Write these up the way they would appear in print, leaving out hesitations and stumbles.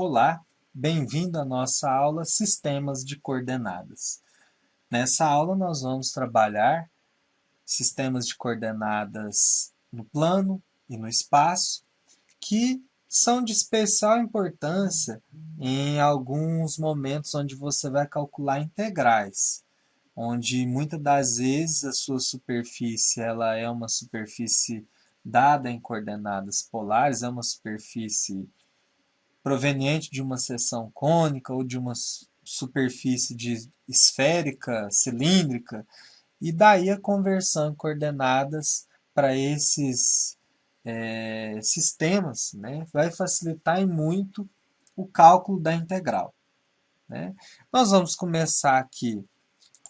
Olá, bem-vindo à nossa aula Sistemas de Coordenadas. Nessa aula nós vamos trabalhar sistemas de coordenadas no plano e no espaço, que são de especial importância em alguns momentos onde você vai calcular integrais, onde muitas das vezes a sua superfície ela é uma superfície dada em coordenadas polares, é uma superfície proveniente de uma seção cônica ou de uma superfície esférica, cilíndrica, e daí a conversão em coordenadas para esses sistemas, né, vai facilitar muito o cálculo da integral. Né? Nós vamos começar aqui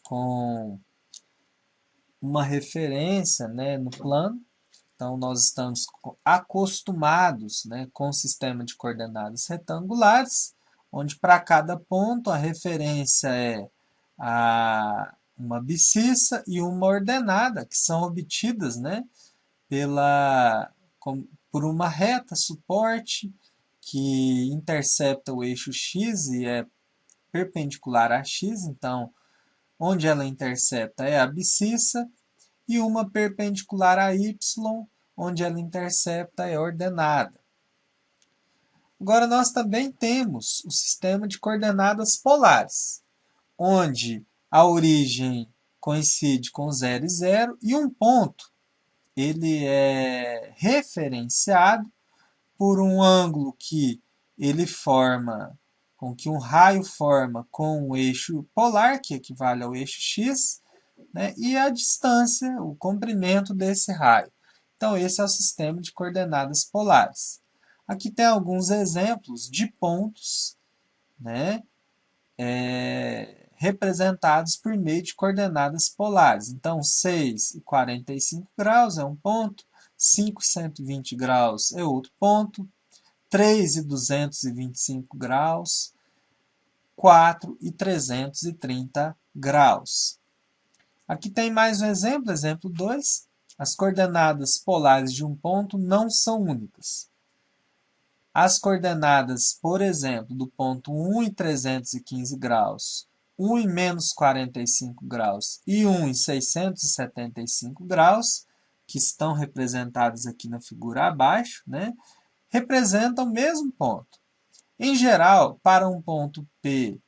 com uma referência, né, no plano. Então, nós estamos acostumados, né, com o sistema de coordenadas retangulares, onde para cada ponto a referência é uma abscissa e uma ordenada, que são obtidas, né, por uma reta suporte que intercepta o eixo x e é perpendicular a x. Então, onde ela intercepta é a abscissa, e uma perpendicular a y, onde ela intercepta é ordenada. Agora, nós também temos o sistema de coordenadas polares, onde a origem coincide com 0 e 0, e um ponto ele é referenciado por um ângulo que ele forma, com que um raio forma com o eixo polar, que equivale ao eixo x, né, e a distância, o comprimento desse raio. Então, esse é o sistema de coordenadas polares. Aqui tem alguns exemplos de pontos, né, representados por meio de coordenadas polares. Então, 6 e 45 graus é um ponto, 5 e 120 graus é outro ponto, 3 e 225 graus, 4 e 330 graus. Aqui tem mais um exemplo, exemplo 2. As coordenadas polares de um ponto não são únicas. As coordenadas, por exemplo, do ponto 1 e 315 graus, 1 e menos 45 graus e 1 e 675 graus, que estão representadas aqui na figura abaixo, né, representam o mesmo ponto. Em geral, para um ponto P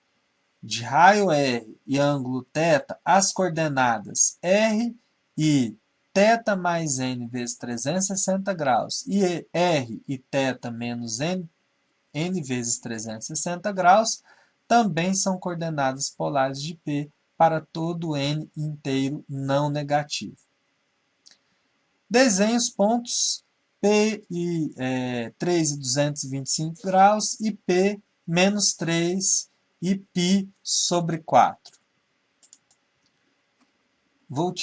de raio R e ângulo θ, as coordenadas R e θ mais n vezes 360 graus e R e θ menos n vezes 360 graus também são coordenadas polares de P para todo n inteiro não negativo. Desenhe os pontos P e 3 e 225 graus e P menos 3 e π sobre 4. Vou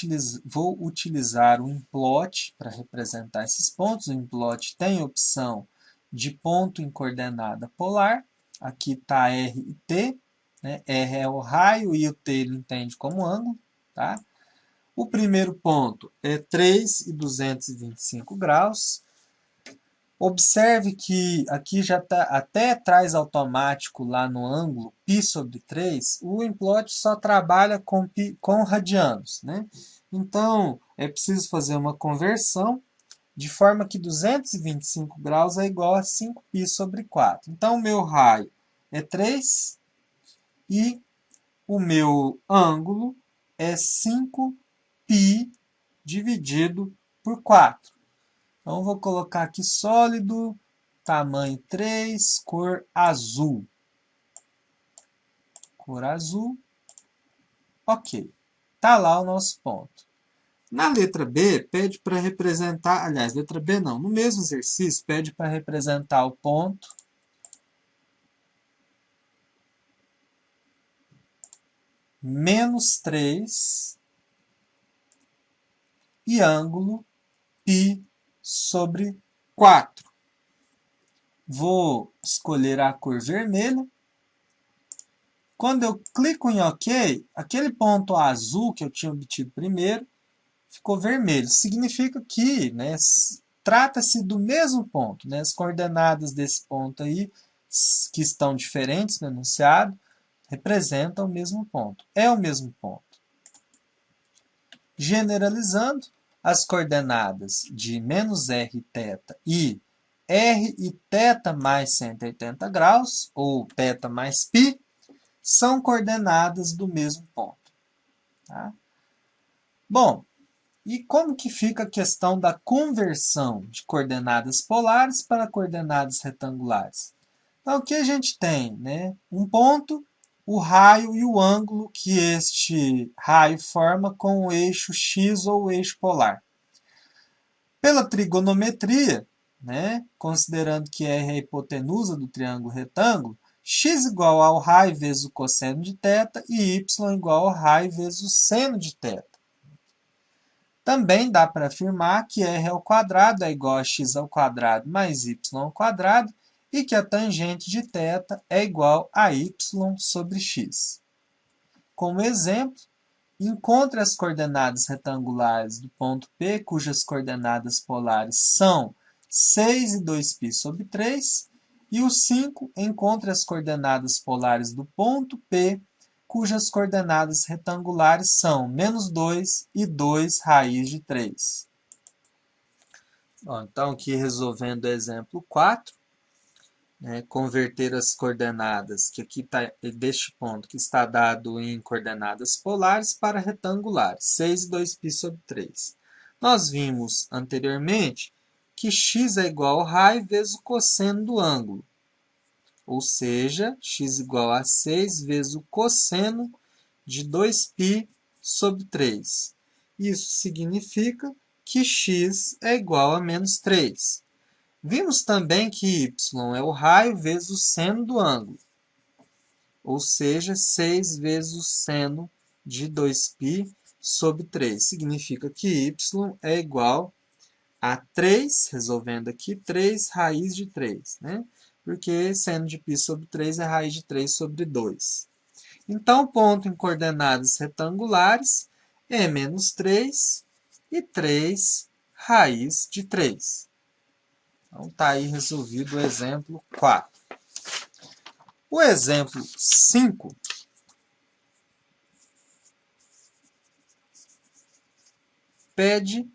utilizar o implot para representar esses pontos. O implot tem a opção de ponto em coordenada polar. Aqui está R e T. Né? R é o raio e o T ele entende como ângulo. Tá? O primeiro ponto é 3 e 225 graus. Observe que aqui já até traz automático lá no ângulo π sobre 3, o implot só trabalha com radianos. Né? Então, é preciso fazer uma conversão de forma que 225 graus é igual a 5π sobre 4. Então, o meu raio é 3 e o meu ângulo é 5π dividido por 4. Então, vou colocar aqui sólido, tamanho 3, cor azul. Cor azul. Ok. Está lá o nosso ponto. Na letra B, pede para representar... Aliás, letra B não. No mesmo exercício, pede para representar o ponto menos 3 e ângulo π sobre 4. Vou escolher a cor vermelha. Quando eu clico em OK, aquele ponto azul que eu tinha obtido primeiro ficou vermelho. Significa que, né, trata-se do mesmo ponto. Né? As coordenadas desse ponto aí que estão diferentes no enunciado representam o mesmo ponto. É o mesmo ponto. Generalizando, as coordenadas de menos r e θ e r e θ mais 180 graus, ou θ mais π, são coordenadas do mesmo ponto. Tá? Bom, e como que fica a questão da conversão de coordenadas polares para coordenadas retangulares? Então, aqui a gente tem, né, um ponto, o raio e o ângulo que este raio forma com o eixo x ou o eixo polar. Pela trigonometria, né, considerando que R é a hipotenusa do triângulo retângulo, x igual ao raio vezes o cosseno de θ e y igual ao raio vezes o seno de θ. Também dá para afirmar que r ao quadrado é igual a x ao quadrado mais y ao quadrado e que a tangente de θ é igual a y sobre x. Como exemplo, encontre as coordenadas retangulares do ponto P, cujas coordenadas polares são 6 e 2π sobre 3, e o 5 encontre as coordenadas polares do ponto P, cujas coordenadas retangulares são -2 e 2 raiz de 3. Bom, então, aqui resolvendo o exemplo 4, converter as coordenadas, que aqui está deste ponto, que está dado em coordenadas polares, para retangulares, 6 e 2π sobre 3. Nós vimos anteriormente que x é igual ao raio vezes o cosseno do ângulo. Ou seja, x igual a 6 vezes o cosseno de 2π sobre 3. Isso significa que x é igual a -3. Vimos também que y é o raio vezes o seno do ângulo. Ou seja, 6 vezes o seno de 2π sobre 3. Significa que y é igual a 3, resolvendo aqui, 3 raiz de 3, né? Porque seno de π sobre 3 é raiz de 3 sobre 2. Então, o ponto em coordenadas retangulares é -3 e 3 raiz de 3. Então, está aí resolvido o exemplo 4. O exemplo 5 pede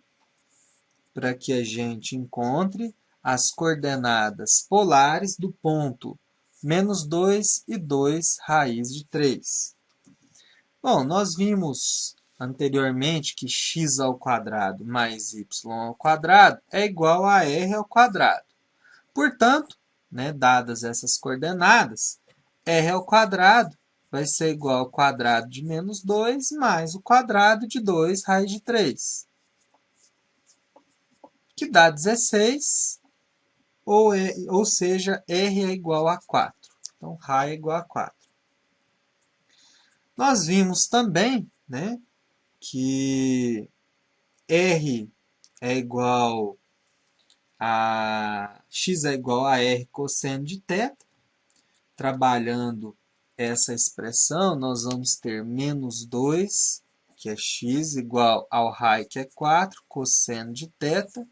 para que a gente encontre as coordenadas polares do ponto -2 e 2 raiz de 3. Bom, nós vimos anteriormente que x ao quadrado mais y ao quadrado é igual a r ao quadrado. Portanto, dadas essas coordenadas, r ao quadrado vai ser igual ao quadrado de -2 mais o quadrado de 2 raiz de 3. Que dá 16, ou seja, r é igual a 4. Então, raio é igual a 4. Nós vimos também, que r é igual a x é igual a r cosseno de θ. Trabalhando essa expressão, nós vamos ter -2, que é x, igual ao raio, que é 4, cosseno de θ.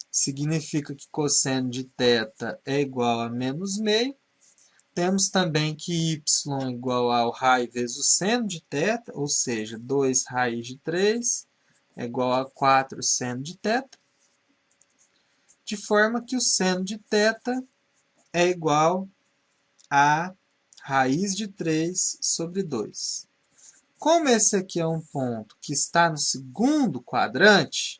Significa que cosseno de θ é igual a -meio. Temos também que y é igual ao raio vezes o seno de θ, ou seja, 2 raiz de 3 é igual a 4 seno de θ, de forma que o seno de θ é igual a raiz de 3 sobre 2. Como esse aqui é um ponto que está no segundo quadrante,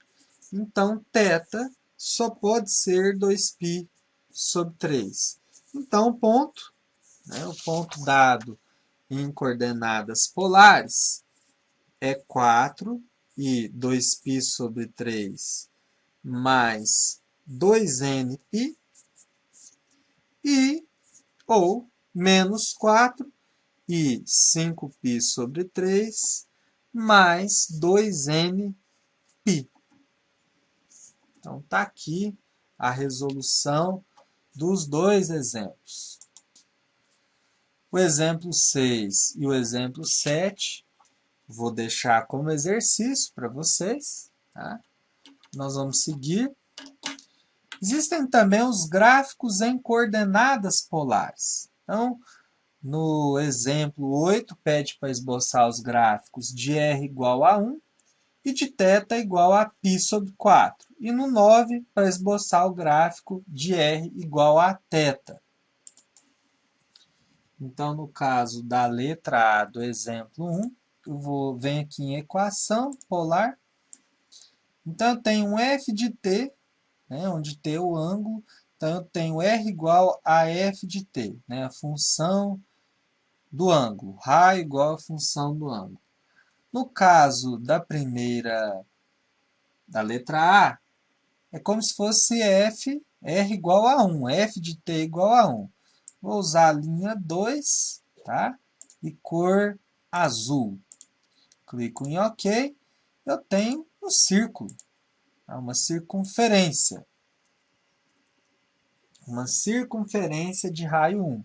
então θ só pode ser 2π sobre 3. Então, o ponto dado em coordenadas polares é 4 e 2π sobre 3 mais 2nπ ou menos 4 e 5π sobre 3 mais 2nπ. Então, está aqui a resolução dos dois exemplos. O exemplo 6 e o exemplo 7, vou deixar como exercício para vocês. Tá? Nós vamos seguir. Existem também os gráficos em coordenadas polares. Então, no exemplo 8, pede para esboçar os gráficos de r igual a 1 e de θ igual a π sobre 4. E no 9, para esboçar o gráfico de r igual a θ. Então, no caso da letra A do exemplo 1, venho aqui em equação polar. Então, eu tenho um f de t, né, onde t é o ângulo. Então, eu tenho r igual a f de t, né, a função do ângulo. Raio igual a função do ângulo. No caso da primeira, da letra A, é como se fosse f, r igual a 1, f de t igual a 1. Vou usar a linha 2, tá? E cor azul. Clico em OK. Eu tenho um círculo, uma circunferência. Uma circunferência de raio 1.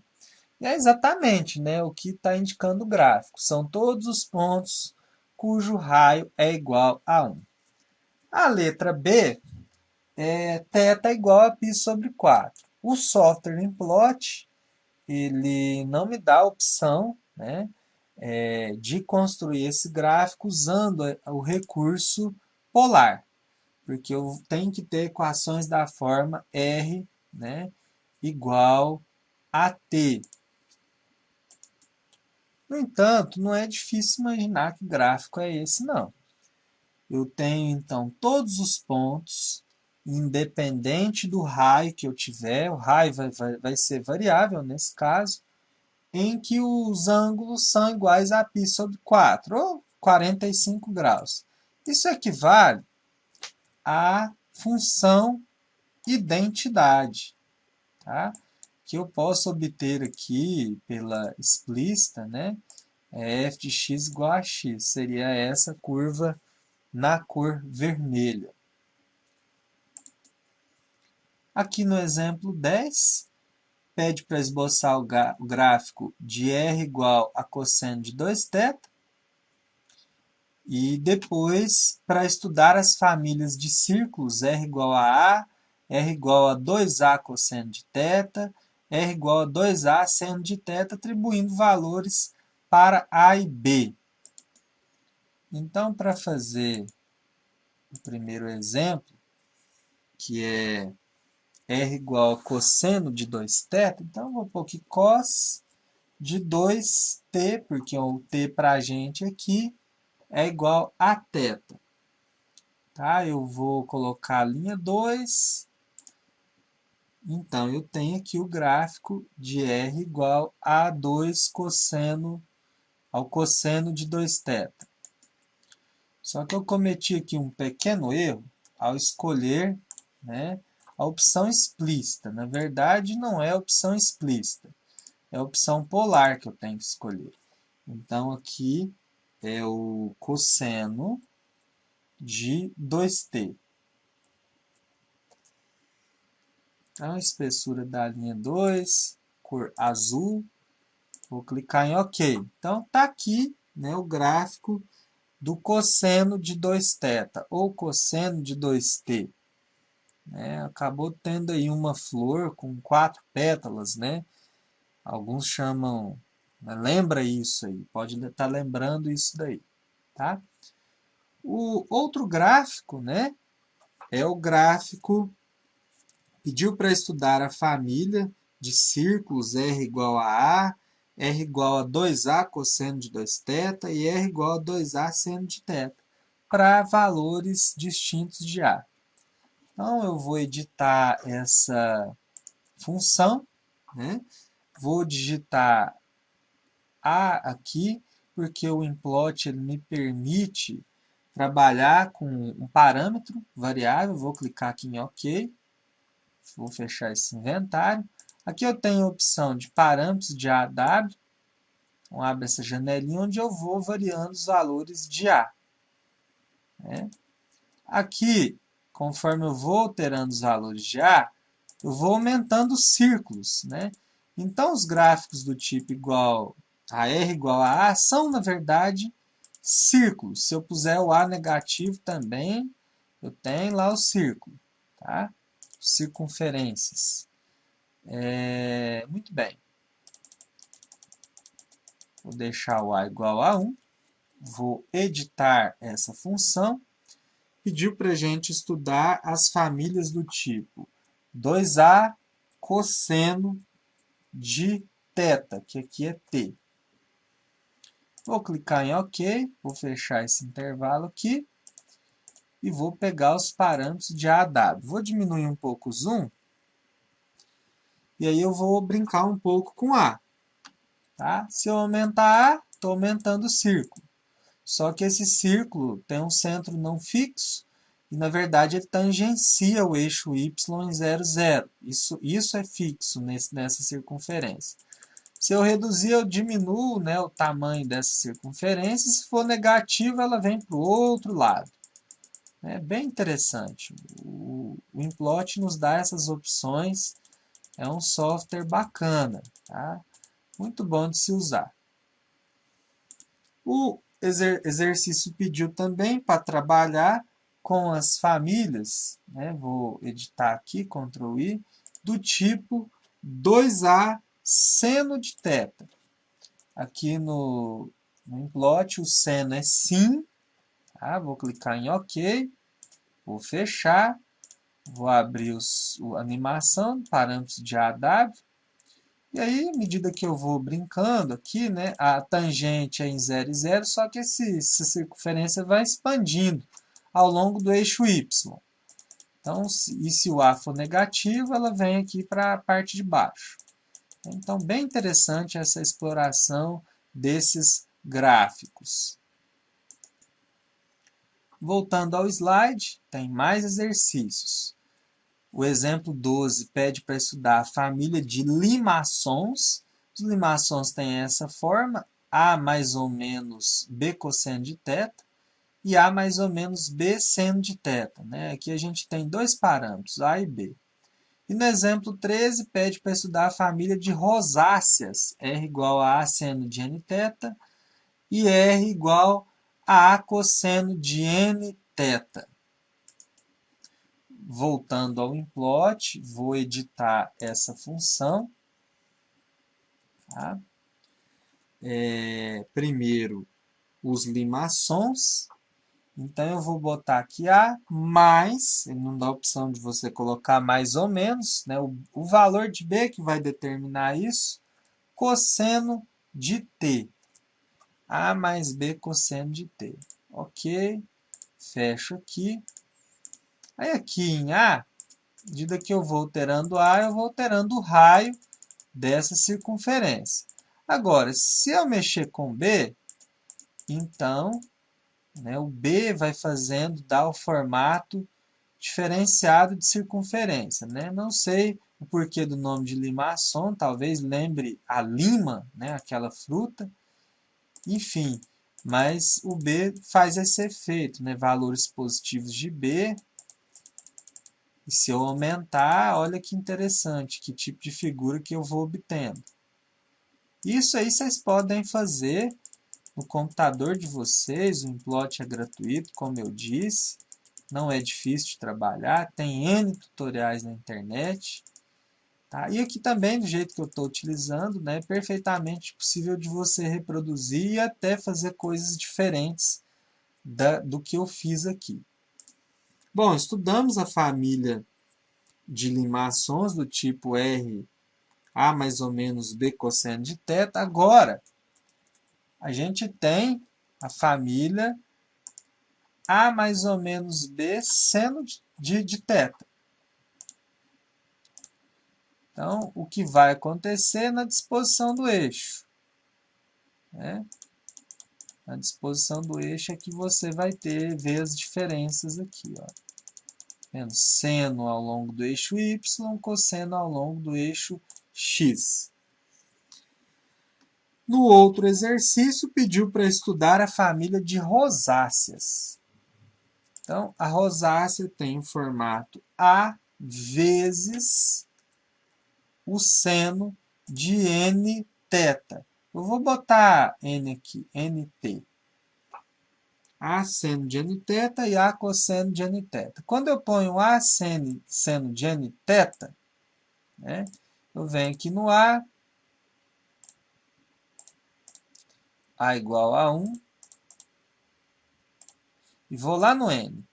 E é exatamente, né, o que está indicando o gráfico. São todos os pontos cujo raio é igual a 1. A letra B é θ igual a π sobre 4. O software Implot, ele não me dá a opção, né, de construir esse gráfico usando o recurso polar, porque eu tenho que ter equações da forma R, né, igual a T. No entanto, não é difícil imaginar que gráfico é esse, não. Eu tenho, então, todos os pontos, independente do raio que eu tiver, o raio vai ser variável nesse caso, em que os ângulos são iguais a π sobre 4, ou 45 graus. Isso equivale à função identidade, tá? Que eu posso obter aqui pela explícita, né? F de x igual a x, seria essa curva na cor vermelha. Aqui no exemplo 10, pede para esboçar o gráfico de r igual a cosseno de 2θ. E depois, para estudar as famílias de círculos, r igual a, r igual a 2a cosseno de θ, r igual a 2a seno de θ, atribuindo valores para a e b. Então, para fazer o primeiro exemplo, que é r igual a cosseno de 2θ, então vou pôr aqui cos de 2t, porque o t para a gente aqui é igual a θ. Tá? Eu vou colocar a linha 2. Então, eu tenho aqui o gráfico de r igual a 2 cosseno ao cosseno de 2θ. Só que eu cometi aqui um pequeno erro ao escolher, né, a opção explícita. Na verdade, não é a opção explícita, é a opção polar que eu tenho que escolher. Então, aqui é o cosseno de 2t. Então, a espessura da linha 2, cor azul. Vou clicar em OK. Então, está aqui, né, o gráfico do cosseno de 2θ, ou cosseno de 2t. Acabou tendo aí uma flor com 4 pétalas, né? Alguns chamam, lembra isso aí, pode estar lembrando isso daí, tá? O outro gráfico, né, é o gráfico, pediu para estudar a família de círculos r igual a, r igual a 2a cosseno de 2θ e r igual a 2a seno de θ, para valores distintos de a. Então, eu vou editar essa função, né? Vou digitar a aqui, porque o implot ele me permite trabalhar com um parâmetro variável. Vou clicar aqui em OK. Vou fechar esse inventário. Aqui eu tenho a opção de parâmetros de AW. Então, abre essa janelinha onde eu vou variando os valores de A. Né? Aqui, conforme eu vou alterando os valores de A, eu vou aumentando os círculos. Né? Então, os gráficos do tipo igual a R igual a A são, na verdade, círculos. Se eu puser o A negativo também, eu tenho lá o círculo. Tá? circunferências. Muito bem. Vou deixar o A igual a 1. Vou editar essa função. Pediu para a gente estudar as famílias do tipo 2A cosseno de θ, que aqui é t. Vou clicar em OK, vou fechar esse intervalo aqui e vou pegar os parâmetros de A a W. Vou diminuir um pouco o zoom e aí eu vou brincar um pouco com A. Tá? Se eu aumentar A, estou aumentando o círculo. Só que esse círculo tem um centro não fixo e, na verdade, ele tangencia o eixo y em 0, 0. Isso é fixo nessa circunferência. Se eu reduzir, eu diminuo, né, o tamanho dessa circunferência. E se for negativo, ela vem para o outro lado. É bem interessante. O Implot nos dá essas opções. É um software bacana. Tá? Muito bom de se usar. O exercício pediu também para trabalhar com as famílias, né? Vou editar aqui, Ctrl I, do tipo 2A seno de θ. Aqui no Implot o seno é sin, tá? Vou clicar em OK, vou fechar, vou abrir a animação, parâmetros de AW. E aí, à medida que eu vou brincando aqui, né, a tangente é em 0 e 0, só que essa circunferência vai expandindo ao longo do eixo y. Então, se o A for negativo, ela vem aqui para a parte de baixo. Então, bem interessante essa exploração desses gráficos. Voltando ao slide, tem mais exercícios. O exemplo 12 pede para estudar a família de limaçons. Os limaçons têm essa forma, A mais ou menos B cosseno de θ e A mais ou menos B seno de θ. Né? Aqui a gente tem dois parâmetros, A e B. E no exemplo 13 pede para estudar a família de rosáceas, R igual a A seno de nθ e R igual a A cosseno de nθ. Voltando ao Implot, vou editar essa função. Tá? Primeiro, os limaçons. Então, eu vou botar aqui A mais, ele não dá a opção de você colocar mais ou menos, né? O valor de B que vai determinar isso, cosseno de t. A mais B cosseno de t. Ok, fecho aqui. Aí aqui em A, à medida que eu vou alterando A, eu vou alterando o raio dessa circunferência. Agora, se eu mexer com B, então, né, o B vai dar o formato diferenciado de circunferência. Né? Não sei o porquê do nome de limaçom, talvez lembre a lima, né, aquela fruta. Enfim, mas o B faz esse efeito, né? Valores positivos de B. E se eu aumentar, olha que interessante, que tipo de figura que eu vou obtendo. Isso aí vocês podem fazer no computador de vocês, o Implot é gratuito, como eu disse, não é difícil de trabalhar, tem N tutoriais na internet. Tá? E aqui também, do jeito que eu estou utilizando, né, é perfeitamente possível de você reproduzir e até fazer coisas diferentes do que eu fiz aqui. Bom, estudamos a família de limaçons do tipo R, A mais ou menos B cosseno de θ. Agora, a gente tem a família A mais ou menos B seno de θ. Então, o que vai acontecer na disposição do eixo? Né? Na disposição do eixo é que você vai ver as diferenças aqui. Ó. Vendo seno ao longo do eixo Y, cosseno ao longo do eixo X. No outro exercício, pediu para estudar a família de rosáceas. Então, a rosácea tem o formato A vezes o seno de nθ. Eu vou botar n aqui, nt. A seno de nθ e A cosseno de nθ. Quando eu ponho A seno de nθ, né, eu venho aqui no A igual a 1, e vou lá no N.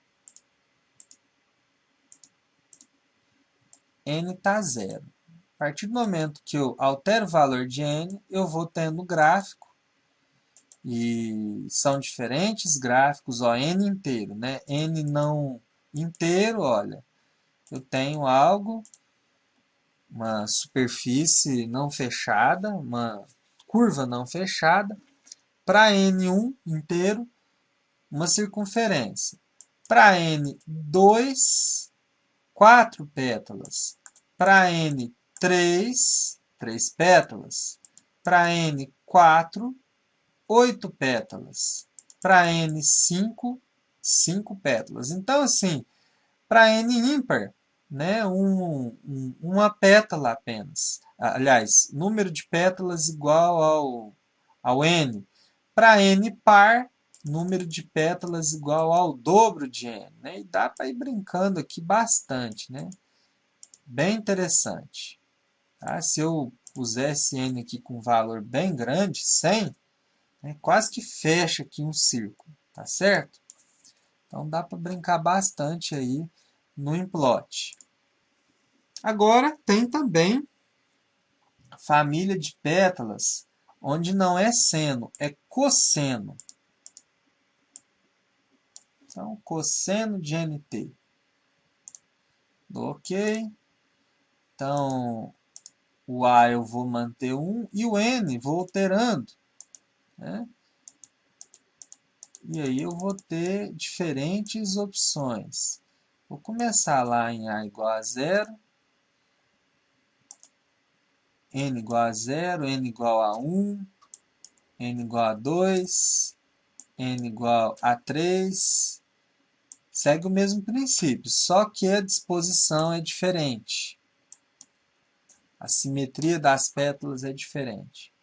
N está 0. A partir do momento que eu altero o valor de N, eu vou tendo gráfico, e são diferentes gráficos, ó, N inteiro, né? N não inteiro, olha, eu tenho algo, uma superfície não fechada, uma curva não fechada. Para N1 inteiro, uma circunferência. Para N2, 4 pétalas. Para N3, 3 pétalas. Para N4, 8 pétalas. Para N5, 5 pétalas. Então, assim, para N ímpar, né, uma pétala apenas. Aliás, número de pétalas igual ao N. Para N par, número de pétalas igual ao dobro de N. Né? E dá para ir brincando aqui bastante. Né? Bem interessante. Tá? Se eu pusesse N aqui com um valor bem grande, 100, né, quase que fecha aqui um círculo. Tá certo? Então dá para brincar bastante aí no implot. Agora tem também a família de pétalas, onde não é seno, é cosseno. Então, cosseno de NT. Ok. Então, o A eu vou manter 1 e o N vou alterando. Né? E aí eu vou ter diferentes opções. Vou começar lá em A igual a 0. N igual a 0, N igual a 1, N igual a 2, N igual a 3. Segue o mesmo princípio, só que a disposição é diferente. A simetria das pétalas é diferente.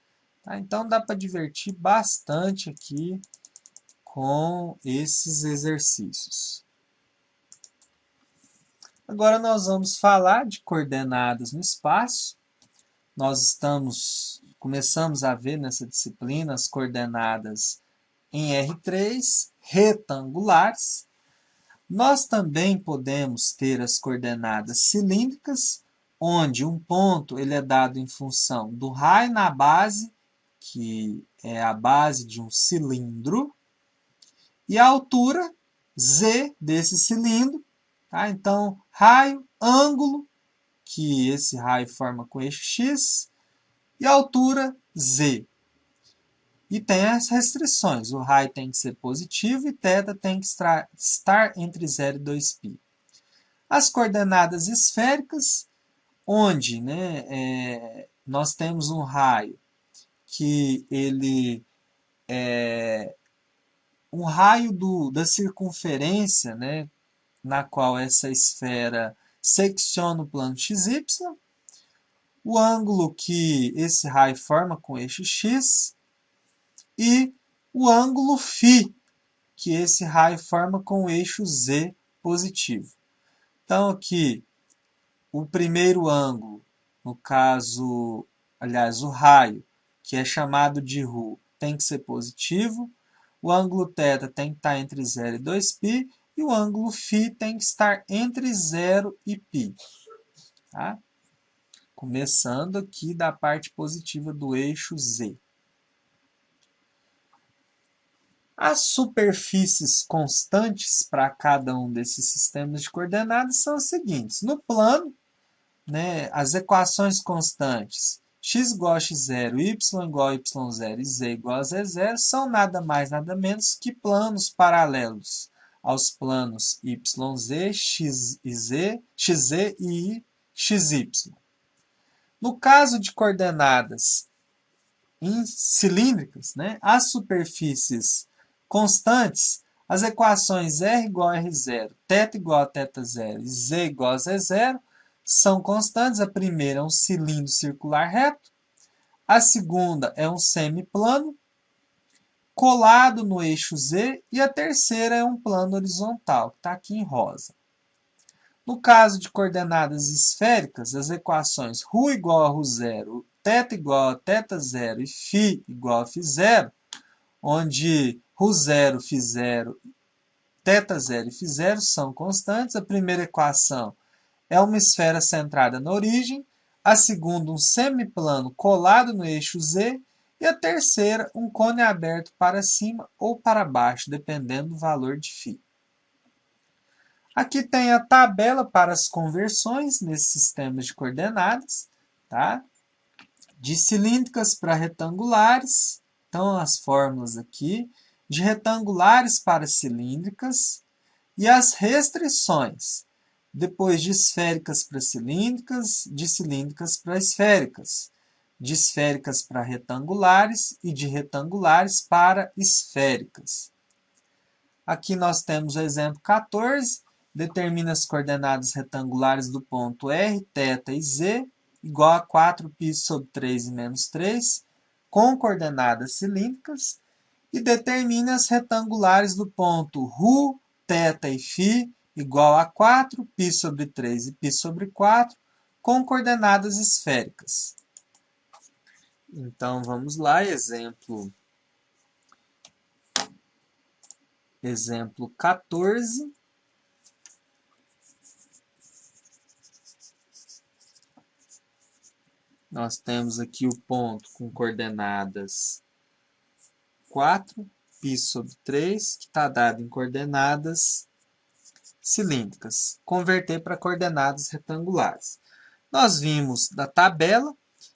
Tá? Então dá para divertir bastante aqui com esses exercícios. Agora nós vamos falar de coordenadas no espaço. Nós começamos a ver nessa disciplina as coordenadas em R3, retangulares. Nós também podemos ter as coordenadas cilíndricas, onde um ponto ele é dado em função do raio na base, que é a base de um cilindro, e a altura z desse cilindro. Tá? Então, raio, ângulo, que esse raio forma com eixo x, e altura z. E tem as restrições. O raio tem que ser positivo e θ tem que estar entre 0 e 2π. As coordenadas esféricas, onde, né, nós temos um raio que ele é um raio da circunferência, né, na qual essa esfera secciona o plano XY, o ângulo que esse raio forma com o eixo x e o ângulo φ que esse raio forma com o eixo z positivo. Então, aqui, o primeiro ângulo, no caso, aliás, o raio, que é chamado de ρ, tem que ser positivo, o ângulo θ tem que estar entre 0 e 2π, e o ângulo φ tem que estar entre 0 e π. Tá? Começando aqui da parte positiva do eixo z. As superfícies constantes para cada um desses sistemas de coordenadas são as seguintes. No plano, né, as equações constantes x igual a x0, y igual a y0 e z igual a z0 são nada mais nada menos que planos paralelos aos planos yz, xz e xy. No caso de coordenadas cilíndricas, né, as superfícies constantes, as equações r igual a r0, θ igual a θ0 e z igual a z0 são constantes. A primeira é um cilindro circular reto, a segunda é um semiplano colado no eixo Z, e a terceira é um plano horizontal, que está aqui em rosa. No caso de coordenadas esféricas, as equações ρ igual a ρ0, θ igual a θ0 e φ igual a φ0, onde ρ0, φ0, θ0 e φ0 são constantes. A primeira equação é uma esfera centrada na origem, a segunda um semiplano colado no eixo Z, e a terceira um cone aberto para cima ou para baixo, dependendo do valor de φ. Aqui tem a tabela para as conversões nesses sistemas de coordenadas, tá? De cilíndricas para retangulares, então as fórmulas aqui, de retangulares para cilíndricas, e as restrições, depois de esféricas para cilíndricas, de cilíndricas para esféricas, de esféricas para retangulares e de retangulares para esféricas. Aqui nós temos o exemplo 14, determina as coordenadas retangulares do ponto R, θ e Z, igual a 4π sobre 3 e menos 3, com coordenadas cilíndricas, e determina as retangulares do ponto ρ, θ e φ, igual a 4π sobre 3 e π sobre 4, com coordenadas esféricas. Então, vamos lá, exemplo 14. Nós temos aqui o ponto com coordenadas 4, π sobre 3, que está dado em coordenadas cilíndricas. Converter para coordenadas retangulares. Nós vimos da tabela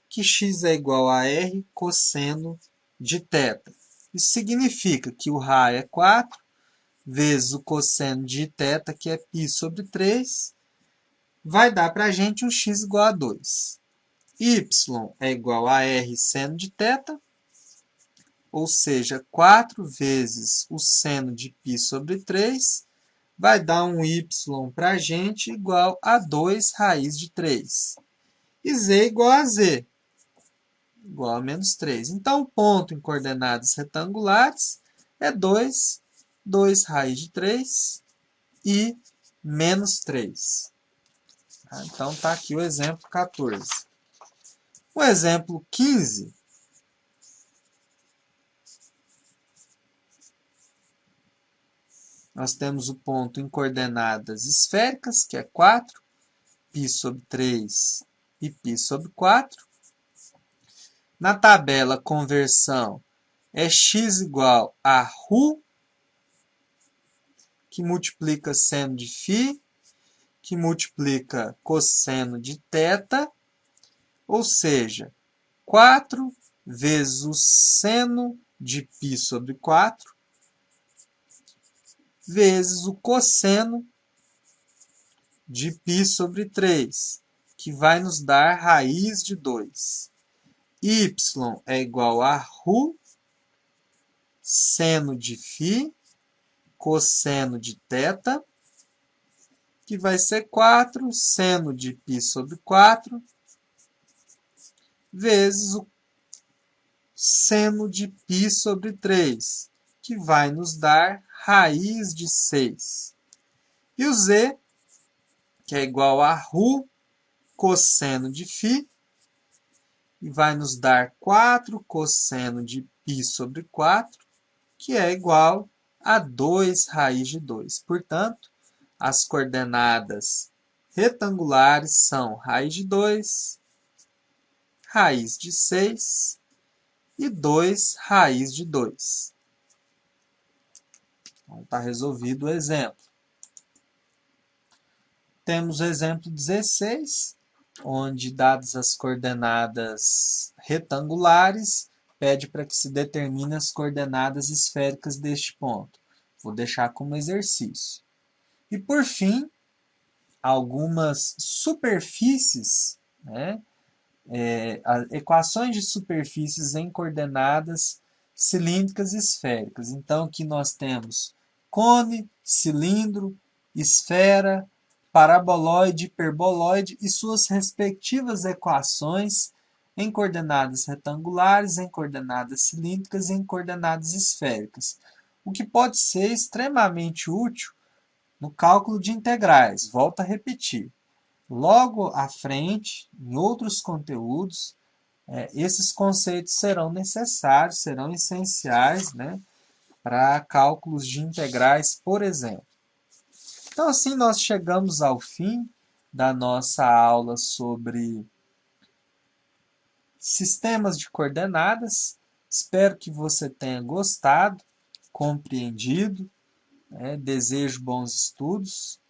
que x é igual a r cosseno de θ. Isso significa que o raio é 4 vezes o cosseno de θ, que é π sobre 3, vai dar para a gente um x igual a 2. Y é igual a r seno de θ, ou seja, 4 vezes o seno de π sobre 3, vai dar um y para a gente igual a 2 raiz de 3. E z igual a z, igual a menos 3. Então, o ponto em coordenadas retangulares é 2 raiz de 3 e menos 3. Então, está aqui o exemplo 14. O exemplo 15, nós temos o ponto em coordenadas esféricas, que é 4, π sobre 3 e π sobre 4. Na tabela conversão, é x igual a ρ, que multiplica seno de φ, que multiplica cosseno de θ, ou seja, 4 vezes o seno de π sobre 4, vezes o cosseno de π sobre 3, que vai nos dar raiz de 2. Y é igual a ρ, seno de φ, cosseno de θ, que vai ser 4 seno de π sobre 4, vezes o seno de π sobre 3, que vai nos dar raiz de 6. E o z, que é igual a ρ cosseno de φ, e vai nos dar 4 cosseno de π sobre 4, que é igual a 2 raiz de 2. Portanto, as coordenadas retangulares são raiz de 2, raiz de 6 e 2 raiz de 2. Então, está resolvido o exemplo. Temos o exemplo 16, onde, dadas as coordenadas retangulares, pede para que se determine as coordenadas esféricas deste ponto. Vou deixar como exercício. E, por fim, algumas superfícies, né? Equações de superfícies em coordenadas cilíndricas e esféricas. Então, aqui nós temos cone, cilindro, esfera, paraboloide, hiperboloide e suas respectivas equações em coordenadas retangulares, em coordenadas cilíndricas e em coordenadas esféricas, o que pode ser extremamente útil no cálculo de integrais. Volto a repetir. Logo à frente, em outros conteúdos, esses conceitos serão necessários, serão essenciais, né, para cálculos de integrais, por exemplo. Então, assim, nós chegamos ao fim da nossa aula sobre sistemas de coordenadas. Espero que você tenha gostado, compreendido, né? Desejo bons estudos